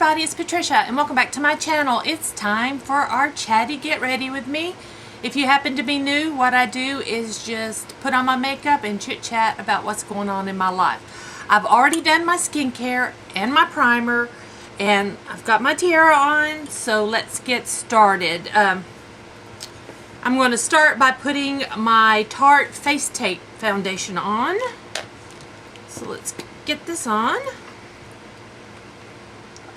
everybody, it's Patricia and welcome back to my channel. It's time for our Chatty Get Ready with me. If you happen to be new, what I do is just put on my makeup and chit chat about what's going on in my life. I've already done my skincare and my primer and I've got my tiara on, so let's get started. I'm going to start by putting my Tarte Face Tape foundation on. So let's get this on.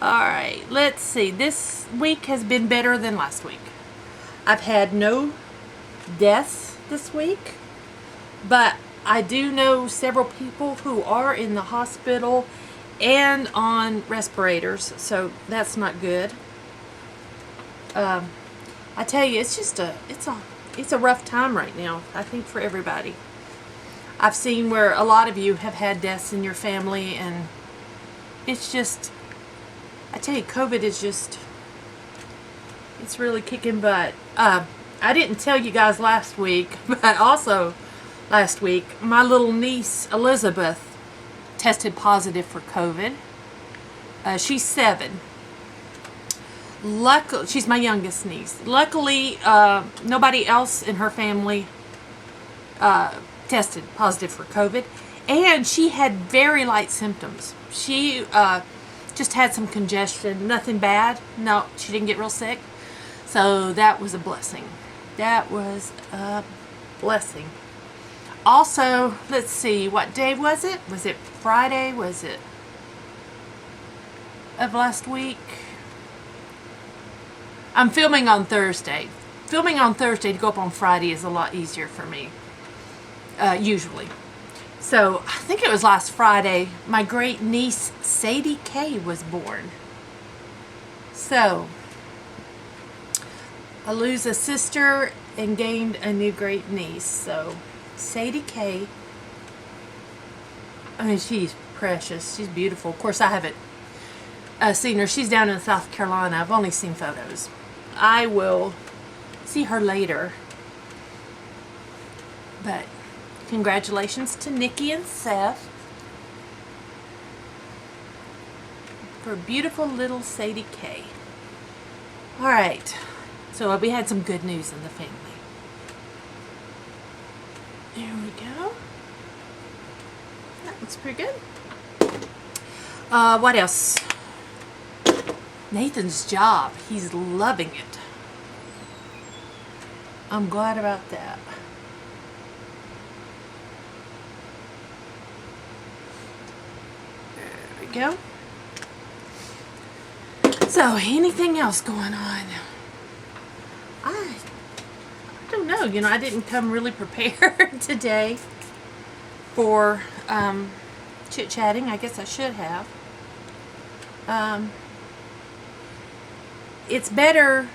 Alright, let's see. This week has been better than last week. I've had no deaths this week, but I do know several people who are in the hospital and on respirators, so that's not good. I tell you, it's a rough time right now, I think, for everybody. I've seen where a lot of you have had deaths in your family, and it's just, I tell you, COVID is just, it's really kicking butt. I didn't tell you guys last week, but also last week, my little niece, Elizabeth, tested positive for COVID. She's 7. She's my youngest niece. Luckily, nobody else in her family tested positive for COVID, and she had very light symptoms. She just had some congestion, nothing bad. No, she didn't get real sick. So that was a blessing. That was a blessing. Also, let's see, what day was it? Was it Friday? Was it of last week? I'm filming on Thursday. Filming on Thursday to go up on Friday is a lot easier for me, usually. So, I think it was last Friday, my great niece, Sadie K, was born. So, I lose a sister and gained a new great niece. So, Sadie K, I mean, she's precious. She's beautiful. Of course, I haven't seen her. She's down in South Carolina. I've only seen photos. I will see her later. But congratulations to Nikki and Seth for beautiful little Sadie K. Alright, so we had some good news in the family. There we go. That looks pretty good. What else? Nathan's job. He's loving it. I'm glad about that. Go. So, anything else going on? I don't know. You know, I didn't come really prepared today for chit-chatting. I guess I should have. It's better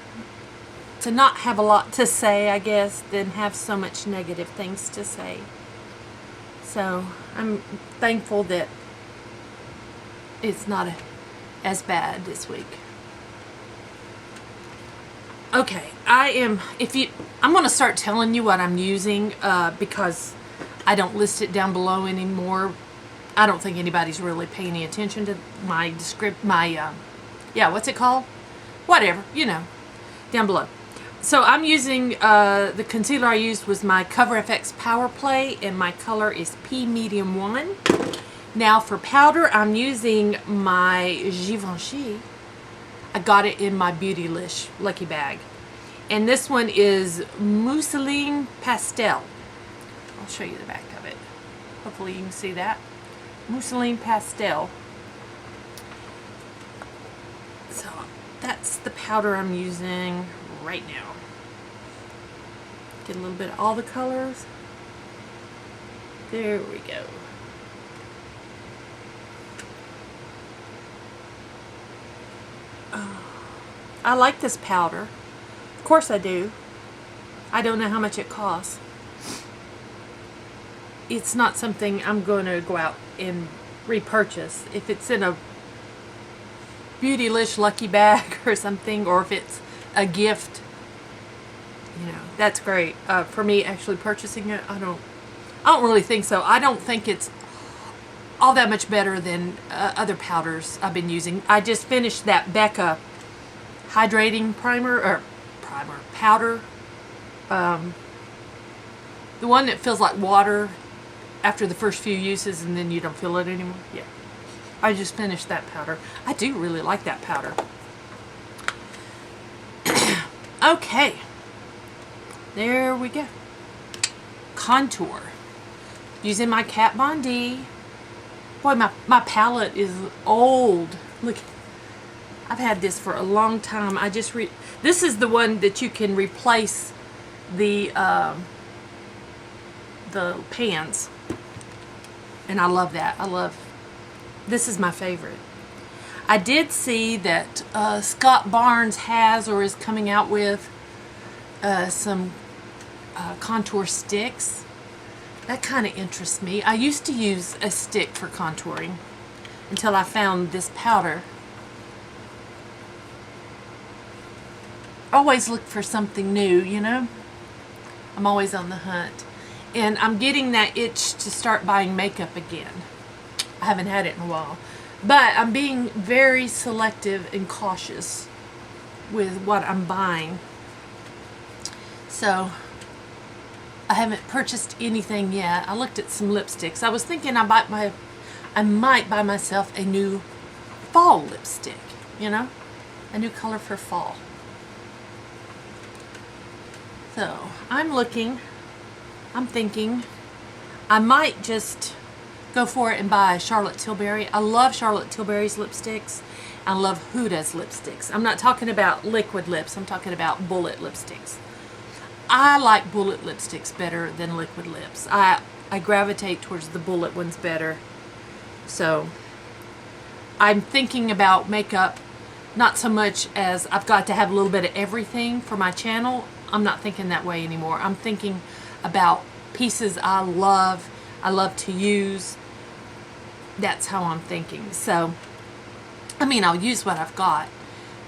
to not have a lot to say, I guess, than have so much negative things to say. So, I'm thankful that it's not as bad this week. Okay, I'm going to start telling you what I'm using because I don't list it down below anymore. I don't think anybody's really paying any attention to my what's it called? Whatever, you know, down below. So I'm using, the concealer I used was my Cover FX Power Play, and my color is P Medium 1. Now for powder, I'm using my Givenchy. I got it in my Beautylish Lucky Bag. And this one is Mousseline Pastel. I'll show you the back of it. Hopefully you can see that. Mousseline Pastel. So that's the powder I'm using right now. Get a little bit of all the colors. There we go. I like this powder. Of course I do. I don't know how much it costs. It's not something I'm going to go out and repurchase. If it's in a Beautylish Lucky Bag or something, or if it's a gift, you know, that's great. For me, actually purchasing it, I don't really think so. I don't think it's all that much better than other powders I've been using. I just finished that Becca hydrating powder. The one that feels like water after the first few uses and then you don't feel it anymore. Yeah. I just finished that powder. I do really like that powder. Okay. There we go. Contour. Using my Kat Von D. Boy, my palette is old. Look, I've had this for a long time. This is the one that you can replace the pans. And I love that. This is my favorite. I did see that Scott Barnes has or is coming out with some contour sticks. That kind of interests me. I used to use a stick for contouring until I found this powder. Always look for something new, you know? I'm always on the hunt. And I'm getting that itch to start buying makeup again. I haven't had it in a while. But I'm being very selective and cautious with what I'm buying. So, I haven't purchased anything yet. I looked at some lipsticks. I was thinking I might buy myself a new fall lipstick, you know? A new color for fall. So, I'm thinking I might just go for it and buy Charlotte Tilbury. I love Charlotte Tilbury's lipsticks. I love Huda's lipsticks. I'm not talking about liquid lips. I'm talking about bullet lipsticks. I like bullet lipsticks better than liquid lips. I gravitate towards the bullet ones better. So I'm thinking about makeup not so much as I've got to have a little bit of everything for my channel. I'm not thinking that way anymore. I'm thinking about pieces I love to use. That's how I'm thinking. So, I mean, I'll use what I've got,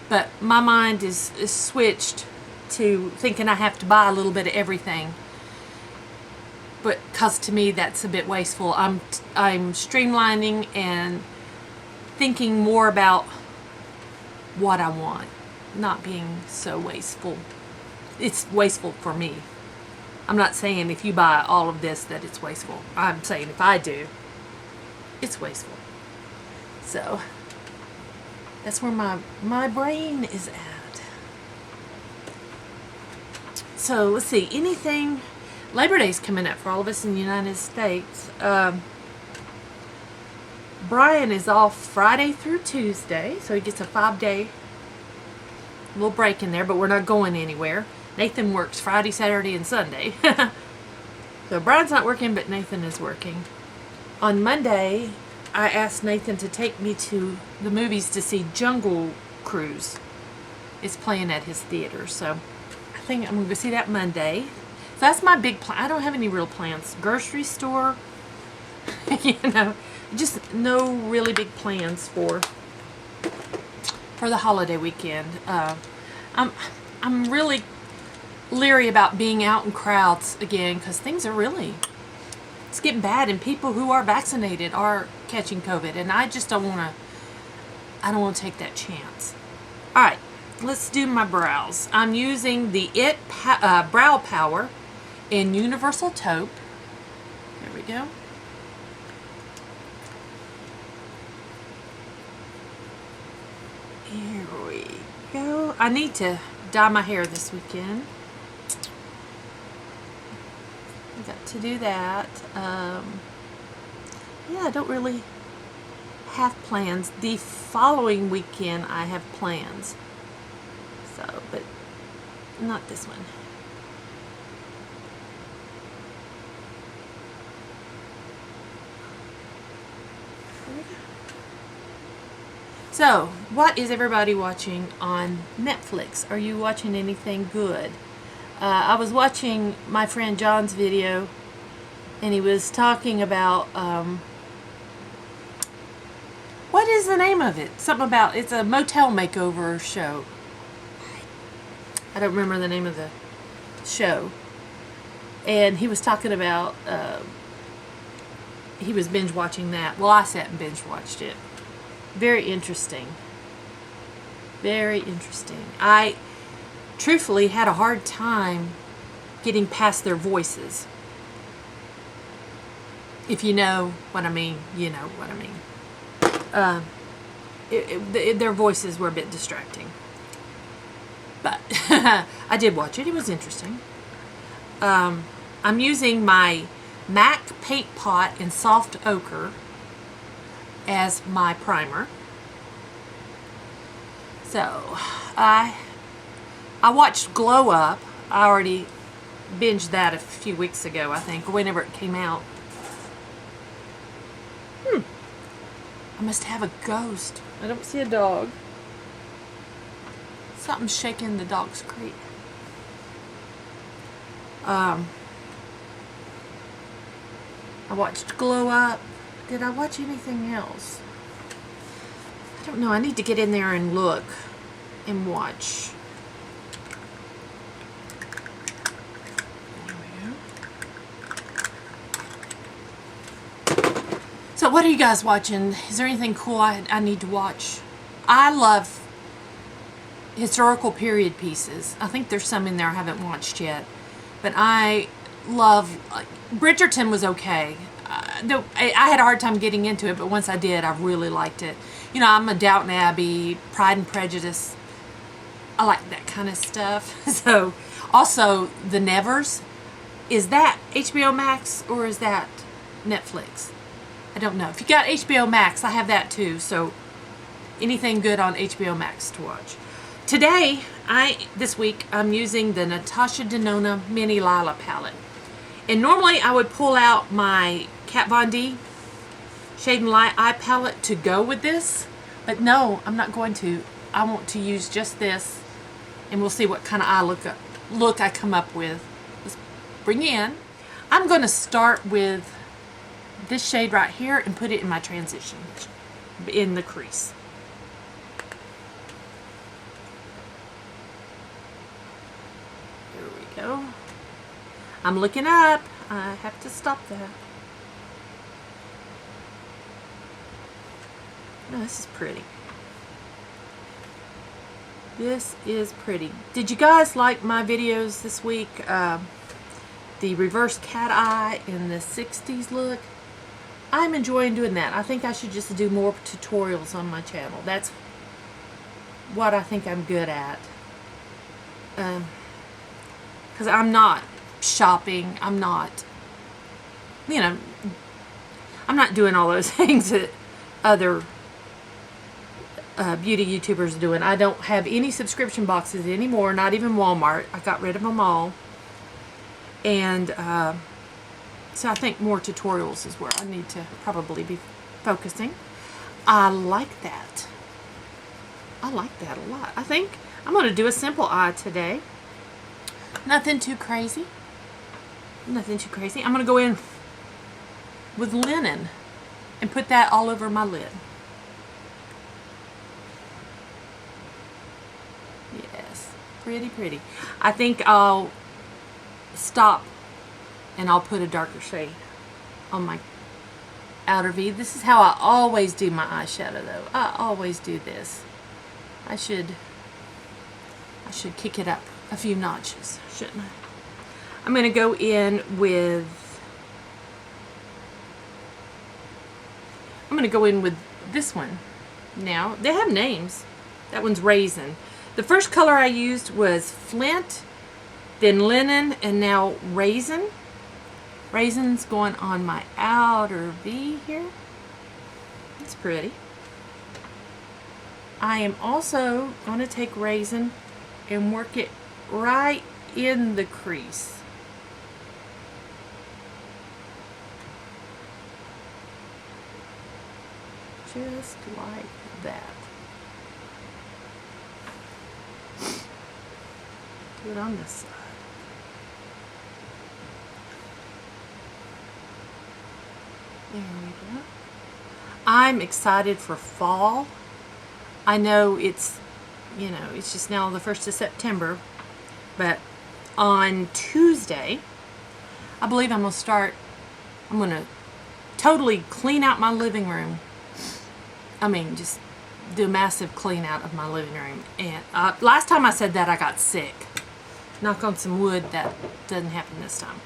but my mind is switched to thinking I have to buy a little bit of everything. But because to me that's a bit wasteful. I'm streamlining and thinking more about what I want, not being so wasteful. It's wasteful for me. I'm not saying if you buy all of this that it's wasteful. I'm saying if I do, it's wasteful. So that's where my brain is at. So let's see, anything. Labor Day's coming up for all of us in the United States. Brian is off Friday through Tuesday, so he gets a 5-day little break in there, but we're not going anywhere. Nathan works Friday, Saturday, and Sunday. So Brian's not working, but Nathan is working. On Monday, I asked Nathan to take me to the movies to see Jungle Cruise. It's playing at his theater, so I think I'm going to go see that Monday. So that's my big plan. I don't have any real plans. Grocery store, you know, just no really big plans for the holiday weekend. I'm really leery about being out in crowds again because things are it's getting bad, and people who are vaccinated are catching COVID, and I just don't want to take that chance. All right, let's do my brows. I'm using the Brow Power in Universal Taupe. There we go. Here we go. I need to dye my hair this weekend. I got to do that. Yeah, I don't really have plans. The following weekend I have plans. So, but not this one. So, what is everybody watching on Netflix? Are you watching anything good? I was watching my friend John's video, and he was talking about, what is the name of it? Something about, it's a motel makeover show. I don't remember the name of the show. And he was talking about he was binge watching that. Well, I sat and binge watched it. Very interesting. Very interesting. I truthfully had a hard time getting past their voices. If you know what I mean, you know what I mean. Their voices were a bit distracting. But I did watch it. It was interesting. I'm using my MAC paint pot in soft ochre as my primer. So I watched Glow Up. I already binged that a few weeks ago, I think, or whenever it came out. I must have a ghost. I don't see a dog. Something's shaking the dog's crate. I watched Glow Up. Did I watch anything else? I don't know. I need to get in there and look and watch. There we go. So what are you guys watching? Is there anything cool I need to watch? I love historical period pieces. I think there's some in there I haven't watched yet. But I love, Bridgerton was okay. I had a hard time getting into it, but once I did, I really liked it. You know, I'm a Downton Abbey, Pride and Prejudice. I like that kind of stuff. So, also, The Nevers. Is that HBO Max or is that Netflix? I don't know. If you got HBO Max, I have that too. So, anything good on HBO Max to watch. Today, this week, I'm using the Natasha Denona Mini Lila palette. And normally I would pull out my Kat Von D Shade and Light Eye palette to go with this. But no, I'm not going to. I want to use just this. And we'll see what kind of eye look I come up with. Let's bring it in. I'm going to start with this shade right here and put it in my transition in the crease. Go. I'm looking up. I have to stop that. Oh, this is pretty. This is pretty. Did you guys like my videos this week? The reverse cat eye in the 60s look. I'm enjoying doing that. I think I should just do more tutorials on my channel. That's what I think I'm good at. Because I'm not shopping, I'm not, you know, I'm not doing all those things that other beauty YouTubers are doing. I don't have any subscription boxes anymore, not even Walmart. I got rid of them all. And so I think more tutorials is where I need to probably be focusing. I like that. I like that a lot. I think I'm going to do a simple eye today. Nothing too crazy. Nothing too crazy. I'm going to go in with linen and put that all over my lid. Yes. Pretty, pretty. I think I'll stop and I'll put a darker shade on my outer V. This is how I always do my eyeshadow though. I always do this. I should kick it up a few notches, shouldn't I? I'm going to go in with this one. Now, they have names. That one's Raisin. The first color I used was Flint, then Linen, and now Raisin. Raisin's going on my outer V here. It's pretty. I am also going to take Raisin and work it right in the crease. Just like that. Do it on this side. There we go. I'm excited for fall. I know it's, you know, it's just now the 1st of September, but on Tuesday, I believe I'm going to totally clean out my living room. I mean, just do a massive clean out of my living room. And last time I said that, I got sick. Knock on some wood, that doesn't happen this time.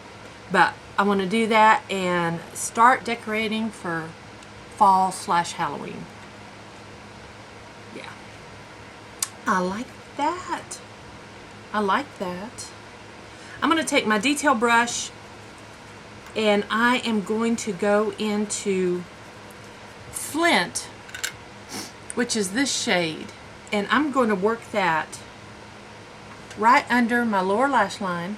But I want to do that and start decorating for fall/Halloween. Yeah. I like that. I like that. I'm going to take my detail brush and I am going to go into Flint, which is this shade, and I'm going to work that right under my lower lash line,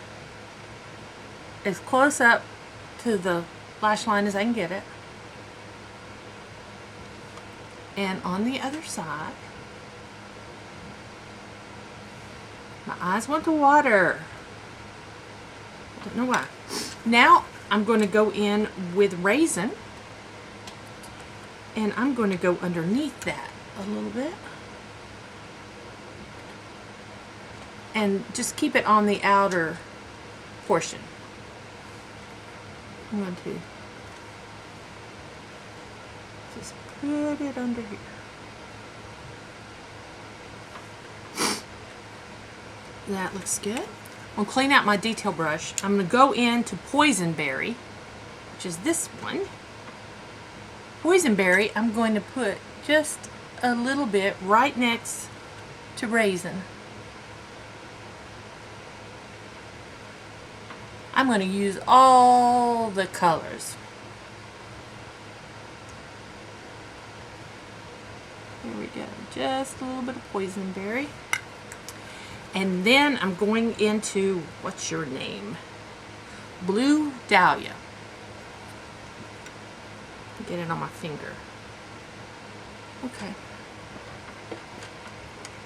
as close up to the lash line as I can get it, and on the other side. My eyes want to water. I don't know why. Now I'm going to go in with Raisin, and I'm going to go underneath that a little bit. And just keep it on the outer portion. I'm going to just put it under here. That looks good. I'll clean out my detail brush. I'm going to go into Poison Berry, which is this one. Poison Berry, I'm going to put just a little bit right next to Raisin. I'm going to use all the colors. Here we go. Just a little bit of Poison Berry. And then I'm going into, what's your name? Blue Dahlia. Get it on my finger. Okay.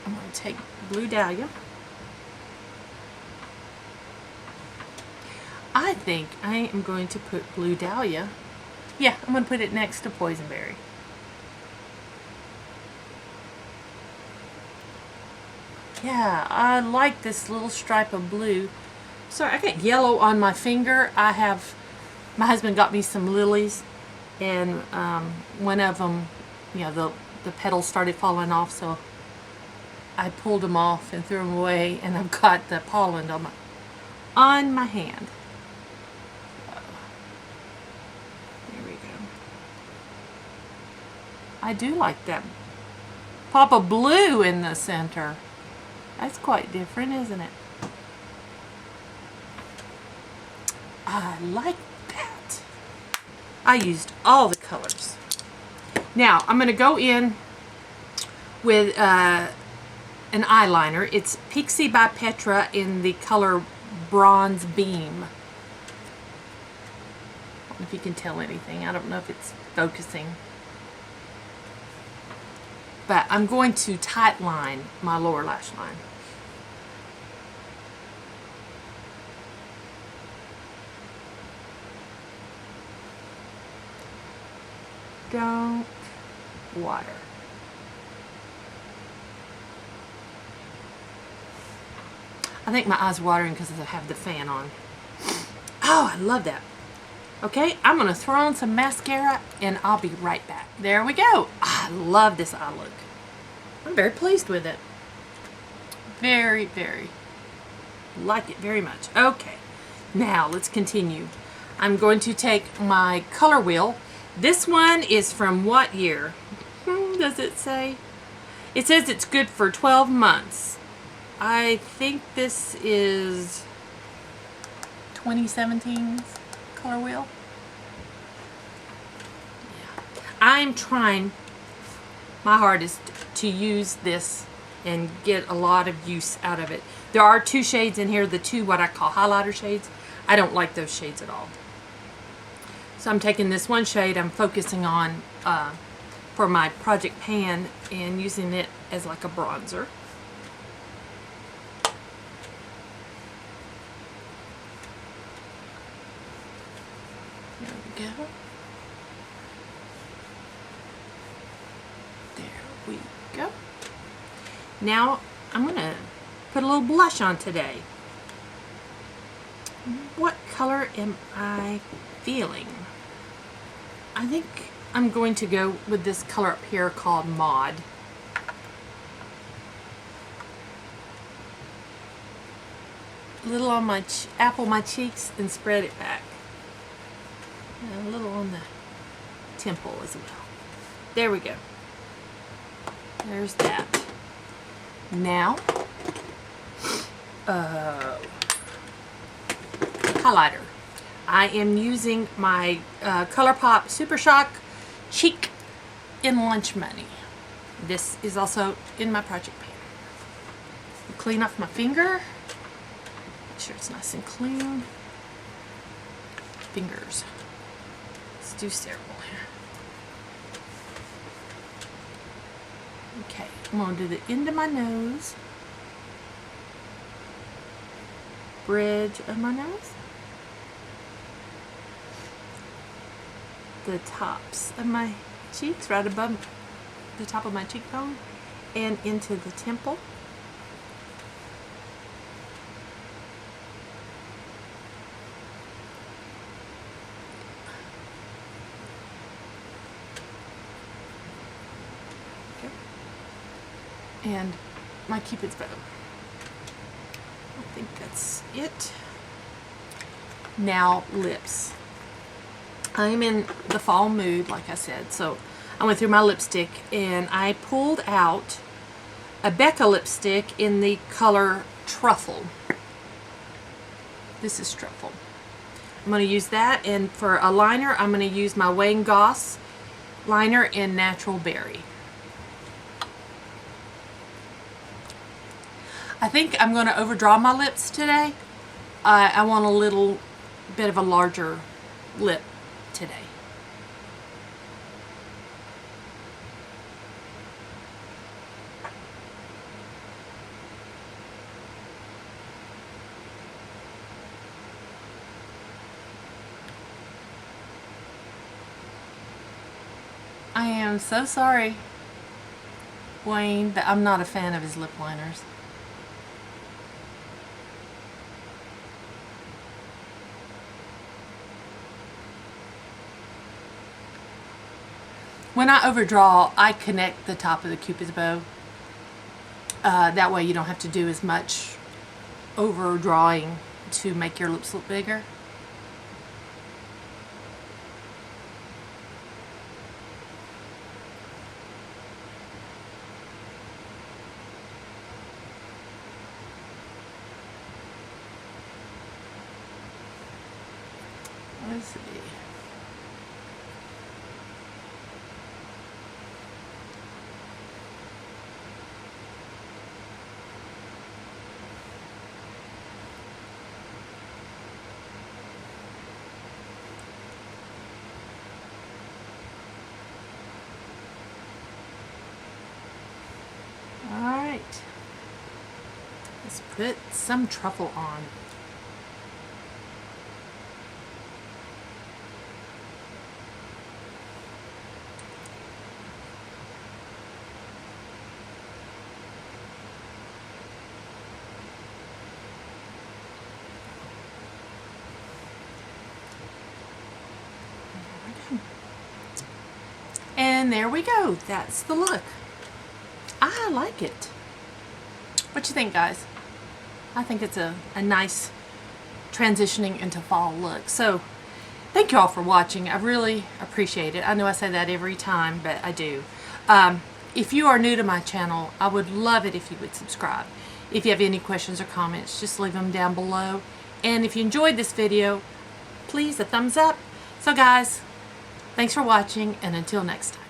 I'm going to take Blue Dahlia. I think I am going to put Blue Dahlia. Yeah, I'm going to put it next to Poison Berry. Yeah, I like this little stripe of blue. Sorry, I got yellow on my finger. My husband got me some lilies, and one of them, you know, the petals started falling off, so I pulled them off and threw them away, and I've got the pollen on my hand. There we go. I do like that pop of blue in the center. That's quite different, isn't it? I like that. I used all the colors. Now, I'm going to go in with an eyeliner. It's Pixie by Petra in the color Bronze Beam. I don't know if you can tell anything. I don't know if it's focusing. But I'm going to tight line my lower lash line. Don't water. I think my eyes are watering because I have the fan on. Oh, I love that. Okay, I'm going to throw on some mascara and I'll be right back. There we go. I love this eye look. I'm very pleased with it. Very, very. Like it very much. Okay, now let's continue. I'm going to take my color wheel. This one is from what year? Does it say? It says it's good for 12 months. I think this is 2017's color wheel. Yeah. I'm trying my hardest to use this and get a lot of use out of it. There are two shades in here, the two what I call highlighter shades. I don't like those shades at all. So I'm taking this one shade I'm focusing on for my project pan and using it as like a bronzer. There we go. There we go. Now I'm going to put a little blush on today. What color am I feeling? I think I'm going to go with this color up here called Mod. A little on my apple my cheeks and spread it back. And a little on the temple as well. There we go. There's that. Now, highlighter. I am using my ColourPop Super Shock Cheek in Lunch Money. This is also in my project pan. Clean off my finger. Make sure it's nice and clean. Fingers. Let's do several here. Okay, I'm going to do the end of my nose. Bridge of my nose. The tops of my cheeks, right above the top of my cheekbone, and into the temple. Okay. And my Cupid's bow. I think that's it. Now lips. I'm in the fall mood, like I said, so I went through my lipstick and I pulled out a Becca lipstick in the color Truffle. This is Truffle. I'm going to use that, and for a liner I'm going to use my Wayne Goss liner in Natural Berry. I think I'm going to overdraw my lips today. I want a little bit of a larger lip today. I am so sorry, Wayne, but I'm not a fan of his lip liners. When I overdraw, I connect the top of the Cupid's bow. That way you don't have to do as much overdrawing to make your lips look bigger. Let's see. Alright, let's put some truffle on. And there we go. That's the look. I like it. What you think, guys? I think it's a nice transitioning into fall look. So thank you all for watching. I really appreciate it. I know I say that every time, but I do. If you are new to my channel, I would love it if you would subscribe. If you have any questions or comments, just leave them down below. And if you enjoyed this video, please a thumbs up. So guys, thanks for watching, and until next time.